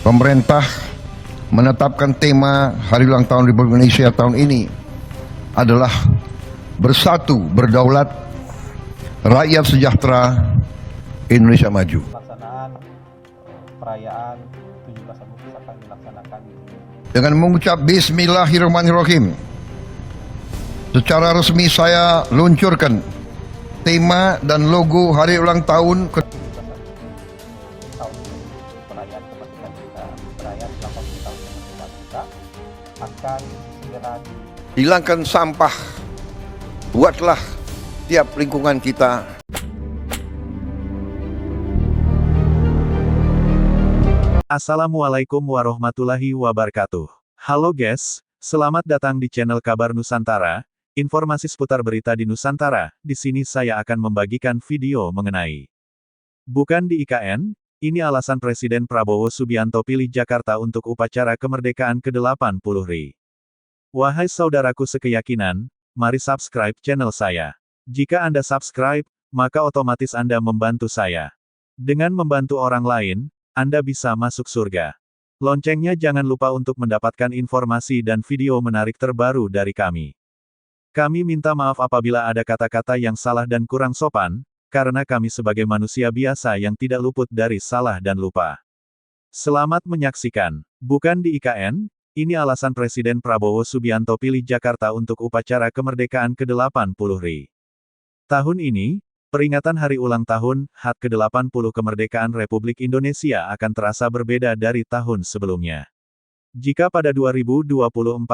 pemerintah menetapkan tema Hari Ulang Tahun Republik Indonesia tahun ini adalah Bersatu Berdaulat, Rakyat Sejahtera, Indonesia Maju. Pelaksanaan perayaan 17 Agustus akan dilaksanakan Dengan mengucap Bismillahirrahmanirrahim, secara resmi saya luncurkan tema dan logo Hari Ulang Tahun ke tahun ini. Perayaan kemerdekaan kita, perayaan 80 tahun kemerdekaan kita akan segera Hilangkan sampah, buatlah tiap lingkungan kita Assalamualaikum warahmatullahi wabarakatuh. Halo guys, selamat datang di channel Kabar Nusantara, informasi seputar berita di Nusantara. Di sini saya akan membagikan video mengenai bukan di IKN, ini alasan Presiden Prabowo Subianto pilih Jakarta untuk upacara kemerdekaan ke-80 RI. Wahai saudaraku sekeyakinan, mari subscribe channel saya. Jika Anda subscribe, maka otomatis Anda membantu saya. Dengan membantu orang lain, Anda bisa masuk surga. Loncengnya jangan lupa untuk mendapatkan informasi dan video menarik terbaru dari kami. Kami minta maaf apabila ada kata-kata yang salah dan kurang sopan, karena kami sebagai manusia biasa yang tidak luput dari salah dan lupa. Selamat menyaksikan. Bukan di IKN, ini alasan Presiden Prabowo Subianto pilih Jakarta untuk upacara kemerdekaan ke-80 RI. Tahun ini, peringatan Hari Ulang Tahun, HUT ke-80 Kemerdekaan Republik Indonesia akan terasa berbeda dari tahun sebelumnya. Jika pada 2024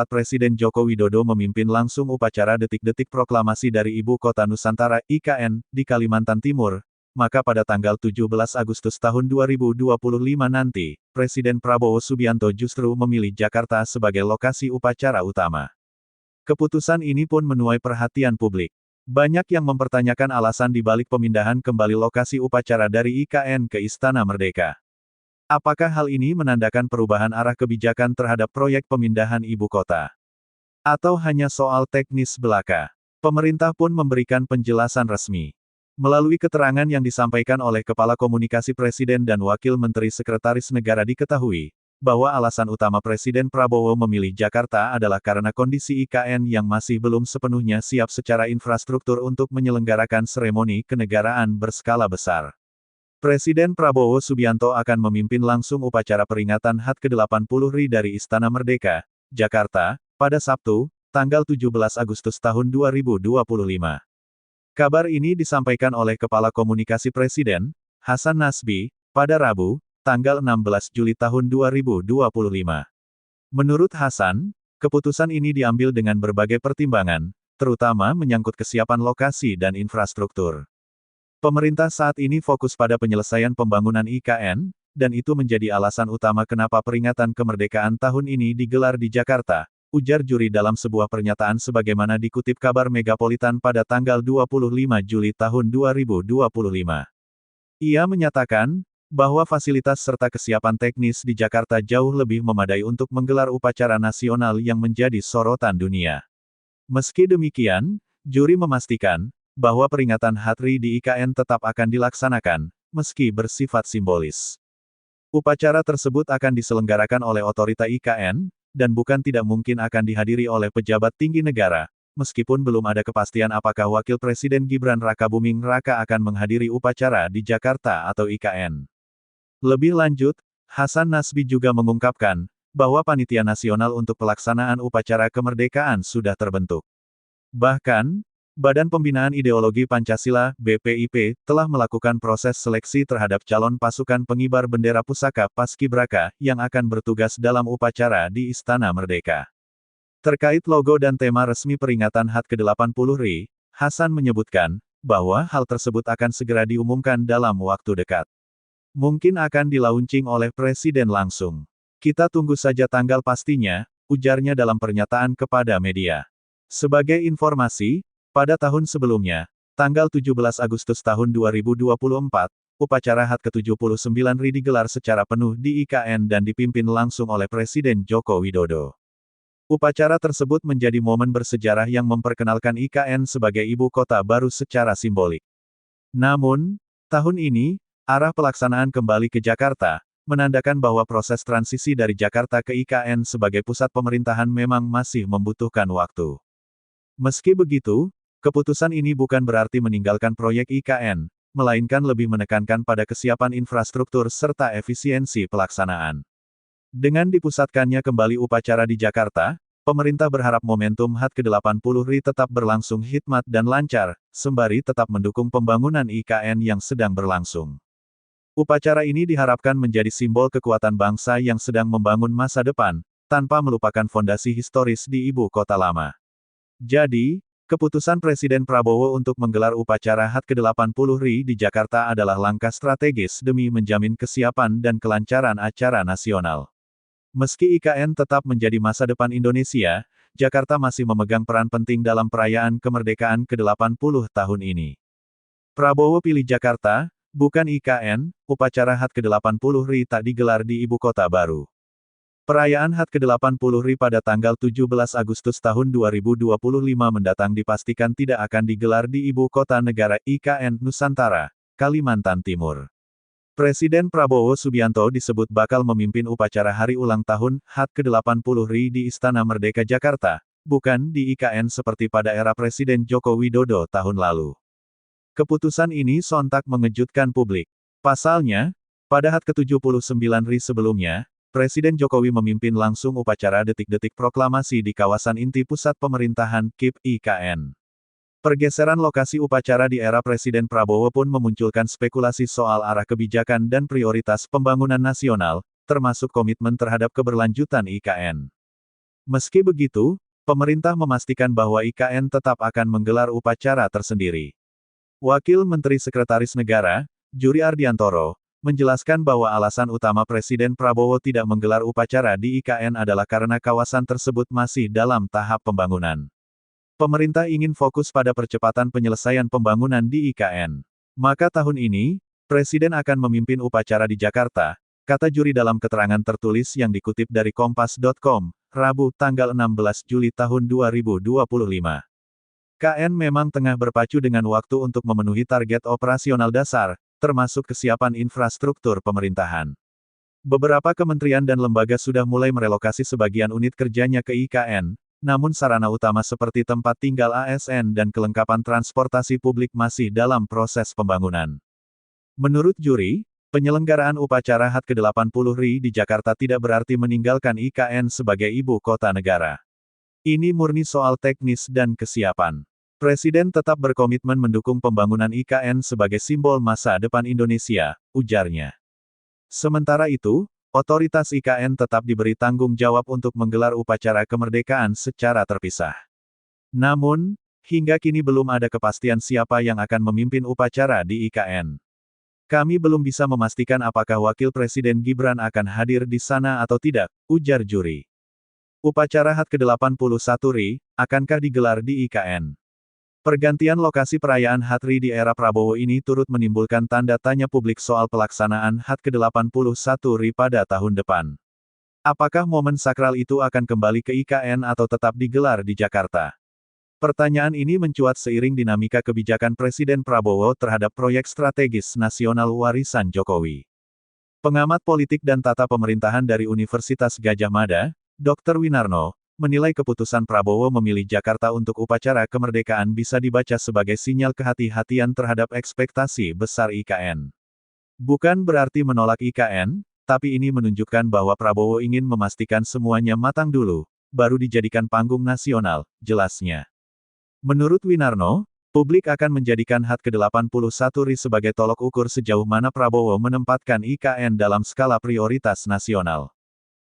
Presiden Joko Widodo memimpin langsung upacara detik-detik proklamasi dari Ibu Kota Nusantara (IKN) di Kalimantan Timur, maka pada tanggal 17 Agustus tahun 2025 nanti, Presiden Prabowo Subianto justru memilih Jakarta sebagai lokasi upacara utama. Keputusan ini pun menuai perhatian publik. Banyak yang mempertanyakan alasan dibalik pemindahan kembali lokasi upacara dari IKN ke Istana Merdeka. Apakah hal ini menandakan perubahan arah kebijakan terhadap proyek pemindahan ibu kota? Atau hanya soal teknis belaka? Pemerintah pun memberikan penjelasan resmi. Melalui keterangan yang disampaikan oleh Kepala Komunikasi Presiden dan Wakil Menteri Sekretaris Negara diketahui, bahwa alasan utama Presiden Prabowo memilih Jakarta adalah karena kondisi IKN yang masih belum sepenuhnya siap secara infrastruktur untuk menyelenggarakan seremoni kenegaraan berskala besar. Presiden Prabowo Subianto akan memimpin langsung upacara peringatan HUT ke-80 RI dari Istana Merdeka, Jakarta, pada Sabtu, tanggal 17 Agustus tahun 2025. Kabar ini disampaikan oleh Kepala Komunikasi Presiden, Hasan Nasbi, pada Rabu, tanggal 16 Juli tahun 2025. Menurut Hasan, keputusan ini diambil dengan berbagai pertimbangan, terutama menyangkut kesiapan lokasi dan infrastruktur. Pemerintah saat ini fokus pada penyelesaian pembangunan IKN, dan itu menjadi alasan utama kenapa peringatan kemerdekaan tahun ini digelar di Jakarta, ujar juri dalam sebuah pernyataan sebagaimana dikutip kabar Megapolitan pada tanggal 25 Juli tahun 2025. Ia menyatakan, bahwa fasilitas serta kesiapan teknis di Jakarta jauh lebih memadai untuk menggelar upacara nasional yang menjadi sorotan dunia. Meski demikian, juri memastikan, bahwa peringatan HUT RI di IKN tetap akan dilaksanakan, meski bersifat simbolis. Upacara tersebut akan diselenggarakan oleh otorita IKN, dan bukan tidak mungkin akan dihadiri oleh pejabat tinggi negara, meskipun belum ada kepastian apakah Wakil Presiden Gibran Rakabuming Raka akan menghadiri upacara di Jakarta atau IKN. Lebih lanjut, Hasan Nasbi juga mengungkapkan, bahwa Panitia Nasional untuk Pelaksanaan Upacara Kemerdekaan sudah terbentuk. Bahkan, Badan Pembinaan Ideologi Pancasila, BPIP, telah melakukan proses seleksi terhadap calon pasukan pengibar bendera pusaka Paskibraka, yang akan bertugas dalam upacara di Istana Merdeka. Terkait logo dan tema resmi peringatan HUT ke-80 RI, Hasan menyebutkan, bahwa hal tersebut akan segera diumumkan dalam waktu dekat. Mungkin akan dilaunching oleh Presiden langsung. Kita tunggu saja tanggal pastinya, ujarnya dalam pernyataan kepada media. Sebagai informasi, pada tahun sebelumnya, tanggal 17 Agustus tahun 2024, upacara HUT ke-79 RI digelar secara penuh di IKN dan dipimpin langsung oleh Presiden Joko Widodo. Upacara tersebut menjadi momen bersejarah yang memperkenalkan IKN sebagai ibu kota baru secara simbolik. Namun, tahun ini, arah pelaksanaan kembali ke Jakarta, menandakan bahwa proses transisi dari Jakarta ke IKN sebagai pusat pemerintahan memang masih membutuhkan waktu. Meski begitu, keputusan ini bukan berarti meninggalkan proyek IKN, melainkan lebih menekankan pada kesiapan infrastruktur serta efisiensi pelaksanaan. Dengan dipusatkannya kembali upacara di Jakarta, pemerintah berharap momentum HUT ke-80 RI tetap berlangsung hikmat dan lancar, sembari tetap mendukung pembangunan IKN yang sedang berlangsung. Upacara ini diharapkan menjadi simbol kekuatan bangsa yang sedang membangun masa depan, tanpa melupakan fondasi historis di ibu kota lama. Jadi, keputusan Presiden Prabowo untuk menggelar upacara HUT ke-80 RI di Jakarta adalah langkah strategis demi menjamin kesiapan dan kelancaran acara nasional. Meski IKN tetap menjadi masa depan Indonesia, Jakarta masih memegang peran penting dalam perayaan kemerdekaan ke-80 tahun ini. Prabowo pilih Jakarta, bukan IKN, upacara HUT ke-80 RI tak digelar di ibu kota baru. Perayaan HUT ke-80 RI pada tanggal 17 Agustus tahun 2025 mendatang dipastikan tidak akan digelar di ibu kota negara IKN Nusantara, Kalimantan Timur. Presiden Prabowo Subianto disebut bakal memimpin upacara hari ulang tahun HUT ke-80 RI di Istana Merdeka Jakarta, bukan di IKN seperti pada era Presiden Joko Widodo tahun lalu. Keputusan ini sontak mengejutkan publik. Pasalnya, pada HUT ke-79 RI sebelumnya, Presiden Jokowi memimpin langsung upacara detik-detik proklamasi di kawasan inti pusat pemerintahan KIP IKN. Pergeseran lokasi upacara di era Presiden Prabowo pun memunculkan spekulasi soal arah kebijakan dan prioritas pembangunan nasional, termasuk komitmen terhadap keberlanjutan IKN. Meski begitu, pemerintah memastikan bahwa IKN tetap akan menggelar upacara tersendiri. Wakil Menteri Sekretaris Negara, Juri Ardiantoro, menjelaskan bahwa alasan utama Presiden Prabowo tidak menggelar upacara di IKN adalah karena kawasan tersebut masih dalam tahap pembangunan. Pemerintah ingin fokus pada percepatan penyelesaian pembangunan di IKN. Maka tahun ini, Presiden akan memimpin upacara di Jakarta, kata juri dalam keterangan tertulis yang dikutip dari Kompas.com, Rabu tanggal 16 Juli tahun 2025. KN memang tengah berpacu dengan waktu untuk memenuhi target operasional dasar, termasuk kesiapan infrastruktur pemerintahan. Beberapa kementerian dan lembaga sudah mulai merelokasi sebagian unit kerjanya ke IKN, namun sarana utama seperti tempat tinggal ASN dan kelengkapan transportasi publik masih dalam proses pembangunan. Menurut juri, penyelenggaraan upacara HUT ke-80 RI di Jakarta tidak berarti meninggalkan IKN sebagai ibu kota negara. Ini murni soal teknis dan kesiapan. Presiden tetap berkomitmen mendukung pembangunan IKN sebagai simbol masa depan Indonesia, ujarnya. Sementara itu, otoritas IKN tetap diberi tanggung jawab untuk menggelar upacara kemerdekaan secara terpisah. Namun, hingga kini belum ada kepastian siapa yang akan memimpin upacara di IKN. Kami belum bisa memastikan apakah Wakil Presiden Gibran akan hadir di sana atau tidak, ujar juri. Upacara HUT ke-81 RI, akankah digelar di IKN? Pergantian lokasi perayaan HUT RI di era Prabowo ini turut menimbulkan tanda tanya publik soal pelaksanaan HUT ke-81 RI pada tahun depan. Apakah momen sakral itu akan kembali ke IKN atau tetap digelar di Jakarta? Pertanyaan ini mencuat seiring dinamika kebijakan Presiden Prabowo terhadap proyek strategis nasional warisan Jokowi. Pengamat politik dan tata pemerintahan dari Universitas Gadjah Mada, Dr. Winarno, menilai keputusan Prabowo memilih Jakarta untuk upacara kemerdekaan bisa dibaca sebagai sinyal kehati-hatian terhadap ekspektasi besar IKN. Bukan berarti menolak IKN, tapi ini menunjukkan bahwa Prabowo ingin memastikan semuanya matang dulu, baru dijadikan panggung nasional, jelasnya. Menurut Winarno, publik akan menjadikan HUT ke-81 RI sebagai tolok ukur sejauh mana Prabowo menempatkan IKN dalam skala prioritas nasional.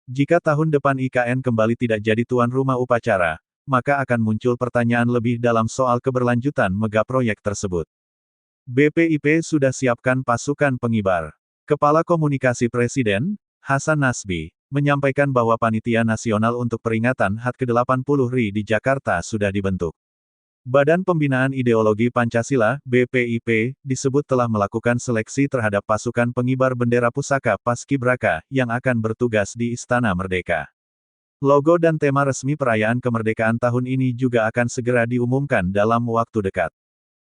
Jika tahun depan IKN kembali tidak jadi tuan rumah upacara, maka akan muncul pertanyaan lebih dalam soal keberlanjutan megaproyek tersebut. BPIP sudah siapkan pasukan pengibar. Kepala Komunikasi Presiden, Hasan Nasbi, menyampaikan bahwa Panitia Nasional untuk Peringatan HUT ke-80 RI di Jakarta sudah dibentuk. Badan Pembinaan Ideologi Pancasila, BPIP, disebut telah melakukan seleksi terhadap pasukan pengibar bendera pusaka Paskibraka, yang akan bertugas di Istana Merdeka. Logo dan tema resmi perayaan kemerdekaan tahun ini juga akan segera diumumkan dalam waktu dekat.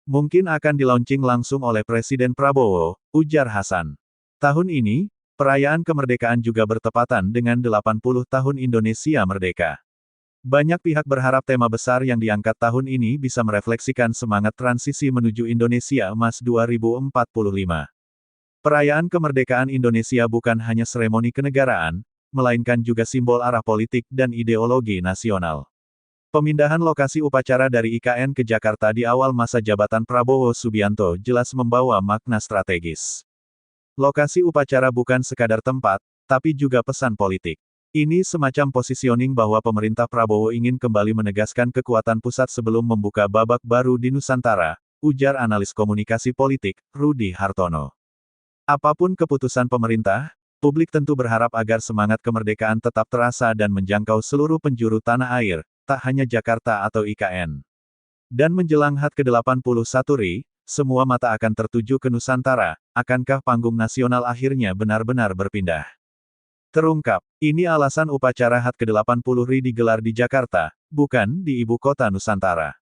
Mungkin akan dilaunching langsung oleh Presiden Prabowo, ujar Hasan. Tahun ini, Perayaan kemerdekaan juga bertepatan dengan 80 tahun Indonesia merdeka. Banyak pihak berharap tema besar yang diangkat tahun ini bisa merefleksikan semangat transisi menuju Indonesia Emas 2045. Perayaan kemerdekaan Indonesia bukan hanya seremoni kenegaraan, melainkan juga simbol arah politik dan ideologi nasional. Pemindahan lokasi upacara dari IKN ke Jakarta di awal masa jabatan Prabowo Subianto jelas membawa makna strategis. Lokasi upacara bukan sekadar tempat, tapi juga pesan politik. Ini semacam positioning bahwa pemerintah Prabowo ingin kembali menegaskan kekuatan pusat sebelum membuka babak baru di Nusantara, ujar analis komunikasi politik, Rudy Hartono. Apapun keputusan pemerintah, publik tentu berharap agar semangat kemerdekaan tetap terasa dan menjangkau seluruh penjuru tanah air, tak hanya Jakarta atau IKN. Dan menjelang HUT ke-81 RI, semua mata akan tertuju ke Nusantara, akankah panggung nasional akhirnya benar-benar berpindah? Terungkap, ini alasan upacara HUT ke-80 RI digelar di Jakarta, bukan di ibu kota Nusantara.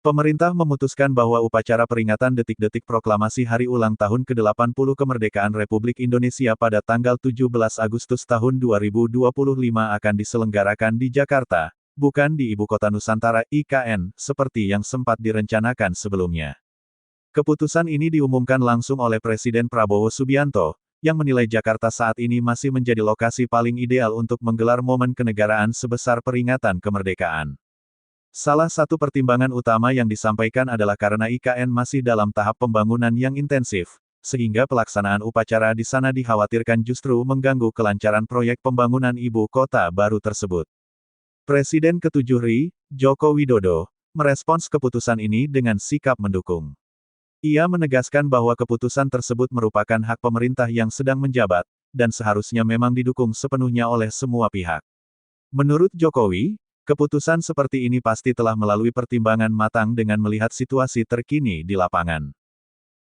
Pemerintah memutuskan bahwa upacara peringatan detik-detik proklamasi hari ulang tahun ke-80 kemerdekaan Republik Indonesia pada tanggal 17 Agustus tahun 2025 akan diselenggarakan di Jakarta, bukan di ibu kota Nusantara IKN, seperti yang sempat direncanakan sebelumnya. Keputusan ini diumumkan langsung oleh Presiden Prabowo Subianto, yang menilai Jakarta saat ini masih menjadi lokasi paling ideal untuk menggelar momen kenegaraan sebesar peringatan kemerdekaan. Salah satu pertimbangan utama yang disampaikan adalah karena IKN masih dalam tahap pembangunan yang intensif, sehingga pelaksanaan upacara di sana dikhawatirkan justru mengganggu kelancaran proyek pembangunan ibu kota baru tersebut. Presiden ke-7 RI, Joko Widodo, merespons keputusan ini dengan sikap mendukung. Ia menegaskan bahwa keputusan tersebut merupakan hak pemerintah yang sedang menjabat, dan seharusnya memang didukung sepenuhnya oleh semua pihak. Menurut Jokowi, keputusan seperti ini pasti telah melalui pertimbangan matang dengan melihat situasi terkini di lapangan.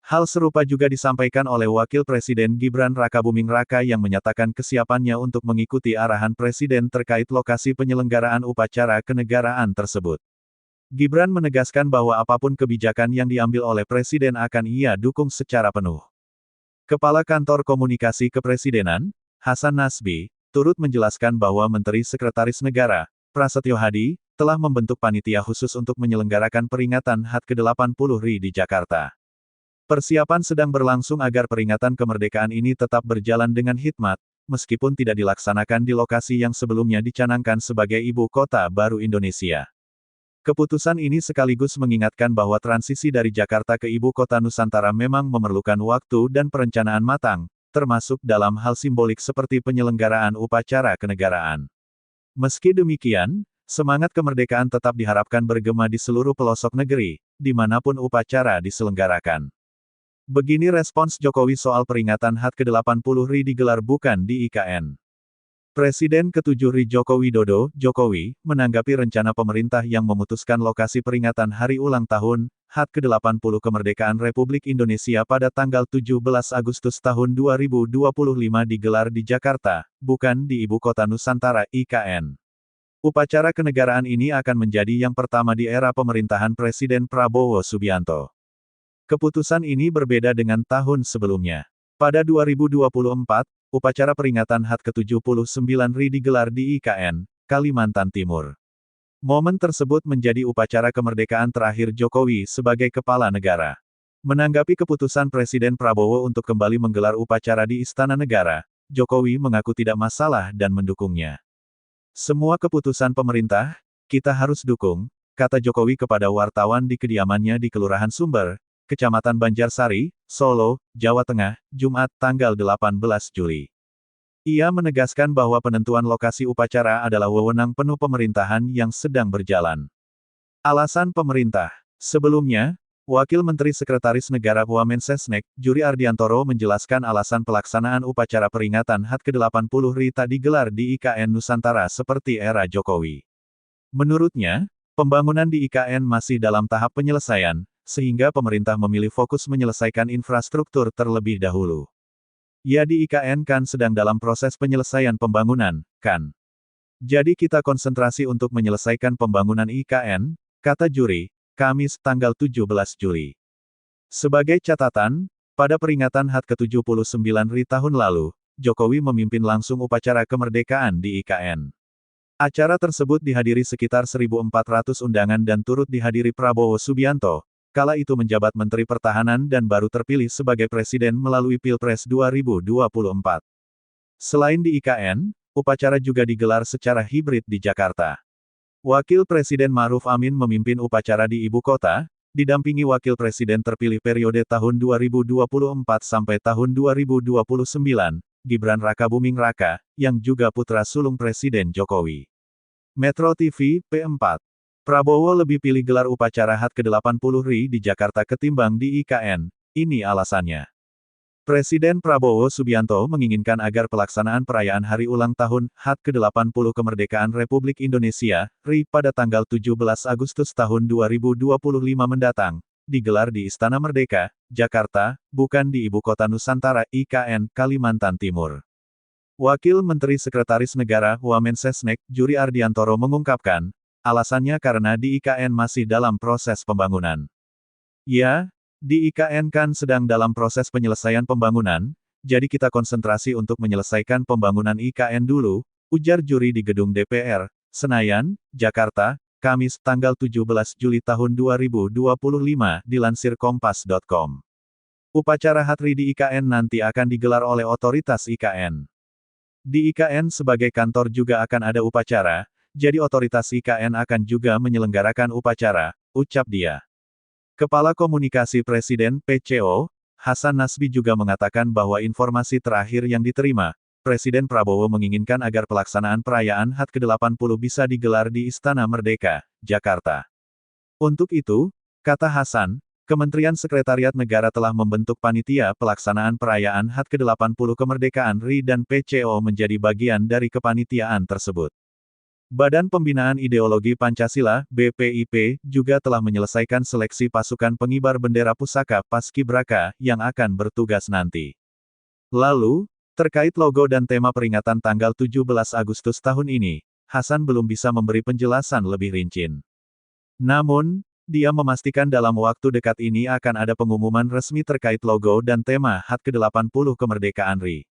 Hal serupa juga disampaikan oleh Wakil Presiden Gibran Rakabuming Raka yang menyatakan kesiapannya untuk mengikuti arahan Presiden terkait lokasi penyelenggaraan upacara kenegaraan tersebut. Gibran menegaskan bahwa apapun kebijakan yang diambil oleh Presiden akan ia dukung secara penuh. Kepala Kantor Komunikasi Kepresidenan, Hasan Nasbi, turut menjelaskan bahwa Menteri Sekretaris Negara, Prasetyo Hadi, telah membentuk panitia khusus untuk menyelenggarakan peringatan HUT ke-80 RI di Jakarta. Persiapan sedang berlangsung agar peringatan kemerdekaan ini tetap berjalan dengan hikmat, meskipun tidak dilaksanakan di lokasi yang sebelumnya dicanangkan sebagai ibu kota baru Indonesia. Keputusan ini sekaligus mengingatkan bahwa transisi dari Jakarta ke ibu kota Nusantara memang memerlukan waktu dan perencanaan matang, termasuk dalam hal simbolik seperti penyelenggaraan upacara kenegaraan. Meski demikian, semangat kemerdekaan tetap diharapkan bergema di seluruh pelosok negeri, dimanapun upacara diselenggarakan. Begini respons Jokowi soal peringatan HUT ke-80 RI digelar bukan di IKN. Presiden ke-7 RI Joko Widodo, Jokowi, menanggapi rencana pemerintah yang memutuskan lokasi peringatan hari ulang tahun, HUT ke-80 kemerdekaan Republik Indonesia pada tanggal 17 Agustus tahun 2025 digelar di Jakarta, bukan di ibu kota Nusantara IKN. Upacara kenegaraan ini akan menjadi yang pertama di era pemerintahan Presiden Prabowo Subianto. Keputusan ini berbeda dengan tahun sebelumnya. Pada 2024, upacara peringatan HUT ke-79 RI digelar di IKN, Kalimantan Timur. Momen tersebut menjadi upacara kemerdekaan terakhir Jokowi sebagai kepala negara. Menanggapi keputusan Presiden Prabowo untuk kembali menggelar upacara di Istana Negara, Jokowi mengaku tidak masalah dan mendukungnya. Semua keputusan pemerintah, kita harus dukung, kata Jokowi kepada wartawan di kediamannya di Kelurahan Sumber, Kecamatan Banjarsari, Solo, Jawa Tengah, Jumat tanggal 18 Juli. Ia menegaskan bahwa penentuan lokasi upacara adalah wewenang penuh pemerintahan yang sedang berjalan. Alasan pemerintah. Sebelumnya, Wakil Menteri Sekretaris Negara Wamensesnek, Juri Ardiantoro menjelaskan alasan pelaksanaan upacara peringatan HUT ke-80 RI tak digelar di IKN Nusantara seperti era Jokowi. Menurutnya, pembangunan di IKN masih dalam tahap penyelesaian, sehingga pemerintah memilih fokus menyelesaikan infrastruktur terlebih dahulu. Ya di IKN kan sedang dalam proses penyelesaian pembangunan, kan? Jadi kita konsentrasi untuk menyelesaikan pembangunan IKN, kata juri, Kamis tanggal 17 Juli. Sebagai catatan, pada peringatan HUT ke-79 RI tahun lalu, Jokowi memimpin langsung upacara kemerdekaan di IKN. Acara tersebut dihadiri sekitar 1.400 undangan dan turut dihadiri Prabowo Subianto, kala itu menjabat Menteri Pertahanan dan baru terpilih sebagai Presiden melalui Pilpres 2024. Selain di IKN, upacara juga digelar secara hibrid di Jakarta. Wakil Presiden Ma'ruf Amin memimpin upacara di ibu kota, didampingi Wakil Presiden terpilih periode tahun 2024 sampai tahun 2029, Gibran Rakabuming Raka, yang juga putra sulung Presiden Jokowi. Metro TV, P4. Prabowo lebih pilih gelar upacara HUT ke-80 RI di Jakarta ketimbang di IKN, ini alasannya. Presiden Prabowo Subianto menginginkan agar pelaksanaan perayaan hari ulang tahun HUT ke-80 Kemerdekaan Republik Indonesia, RI pada tanggal 17 Agustus tahun 2025 mendatang, digelar di Istana Merdeka, Jakarta, bukan di Ibu Kota Nusantara IKN, Kalimantan Timur. Wakil Menteri Sekretaris Negara Wamensesnek, Juri Ardiantoro mengungkapkan, alasannya karena di IKN masih dalam proses pembangunan. Ya, di IKN kan sedang dalam proses penyelesaian pembangunan, jadi kita konsentrasi untuk menyelesaikan pembangunan IKN dulu, ujar juri di Gedung DPR, Senayan, Jakarta, Kamis, tanggal 17 Juli tahun 2025, dilansir Kompas.com. Upacara HUT RI di IKN nanti akan digelar oleh otoritas IKN. Di IKN sebagai kantor juga akan ada upacara, jadi otoritas IKN akan juga menyelenggarakan upacara, ucap dia. Kepala Komunikasi Presiden, PCO, Hasan Nasbi juga mengatakan bahwa informasi terakhir yang diterima, Presiden Prabowo menginginkan agar pelaksanaan perayaan HUT ke-80 bisa digelar di Istana Merdeka, Jakarta. Untuk itu, kata Hasan, Kementerian Sekretariat Negara telah membentuk panitia pelaksanaan perayaan HUT ke-80 kemerdekaan RI dan PCO menjadi bagian dari kepanitiaan tersebut. Badan Pembinaan Ideologi Pancasila, BPIP, juga telah menyelesaikan seleksi pasukan pengibar bendera pusaka Paskibraka yang akan bertugas nanti. Lalu, terkait logo dan tema peringatan tanggal 17 Agustus tahun ini, Hasan belum bisa memberi penjelasan lebih rinci. Namun, dia memastikan dalam waktu dekat ini akan ada pengumuman resmi terkait logo dan tema HUT ke-80 kemerdekaan RI.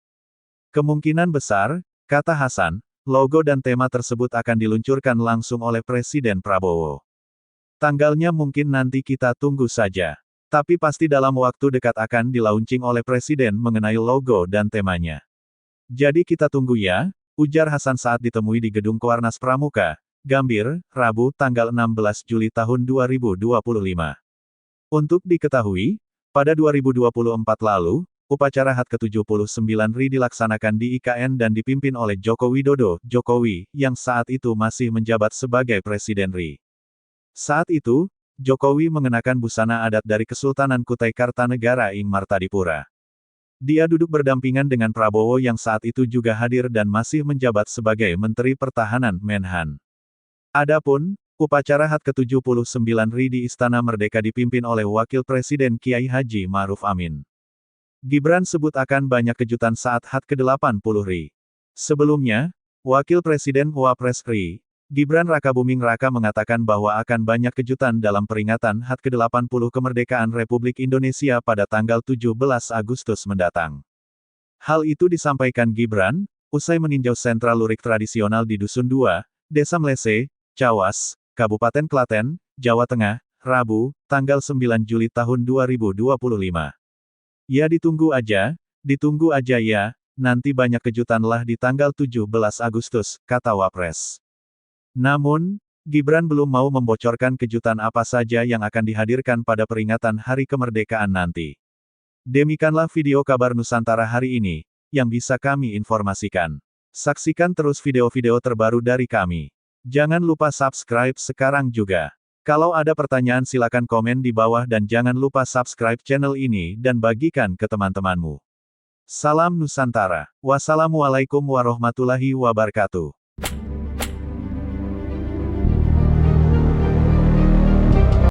Kemungkinan besar, kata Hasan, logo dan tema tersebut akan diluncurkan langsung oleh Presiden Prabowo. Tanggalnya mungkin nanti kita tunggu saja. Tapi pasti dalam waktu dekat akan dilaunching oleh Presiden mengenai logo dan temanya. Jadi kita tunggu ya, ujar Hasan saat ditemui di Gedung Koarnas Pramuka, Gambir, Rabu, tanggal 16 Juli tahun 2025. Untuk diketahui, pada 2024 lalu, upacara HUT ke-79 RI dilaksanakan di IKN dan dipimpin oleh Joko Widodo, Jokowi, yang saat itu masih menjabat sebagai Presiden RI. Saat itu, Jokowi mengenakan busana adat dari Kesultanan Kutai Kartanegara Ing Martadipura. Dia duduk berdampingan dengan Prabowo yang saat itu juga hadir dan masih menjabat sebagai Menteri Pertahanan Menhan. Adapun, upacara HUT ke-79 RI di Istana Merdeka dipimpin oleh Wakil Presiden Kiai Haji Ma'ruf Amin. Gibran sebut akan banyak kejutan saat HUT ke-80 RI. Sebelumnya, Wakil Presiden Wapres RI, Gibran Rakabuming Raka mengatakan bahwa akan banyak kejutan dalam peringatan HUT ke-80 kemerdekaan Republik Indonesia pada tanggal 17 Agustus mendatang. Hal itu disampaikan Gibran, usai meninjau sentra lurik tradisional di Dusun 2, Desa Mlese, Cawas, Kabupaten Klaten, Jawa Tengah, Rabu, tanggal 9 Juli tahun 2025. Ya ditunggu aja ya, nanti banyak kejutan lah di tanggal 17 Agustus, kata Wapres. Namun, Gibran belum mau membocorkan kejutan apa saja yang akan dihadirkan pada peringatan Hari Kemerdekaan nanti. Demikianlah video kabar Nusantara hari ini, yang bisa kami informasikan. Saksikan terus video-video terbaru dari kami. Jangan lupa subscribe sekarang juga. Kalau ada pertanyaan silakan komen di bawah dan jangan lupa subscribe channel ini dan bagikan ke teman-temanmu. Salam Nusantara. Wassalamualaikum warahmatullahi wabarakatuh.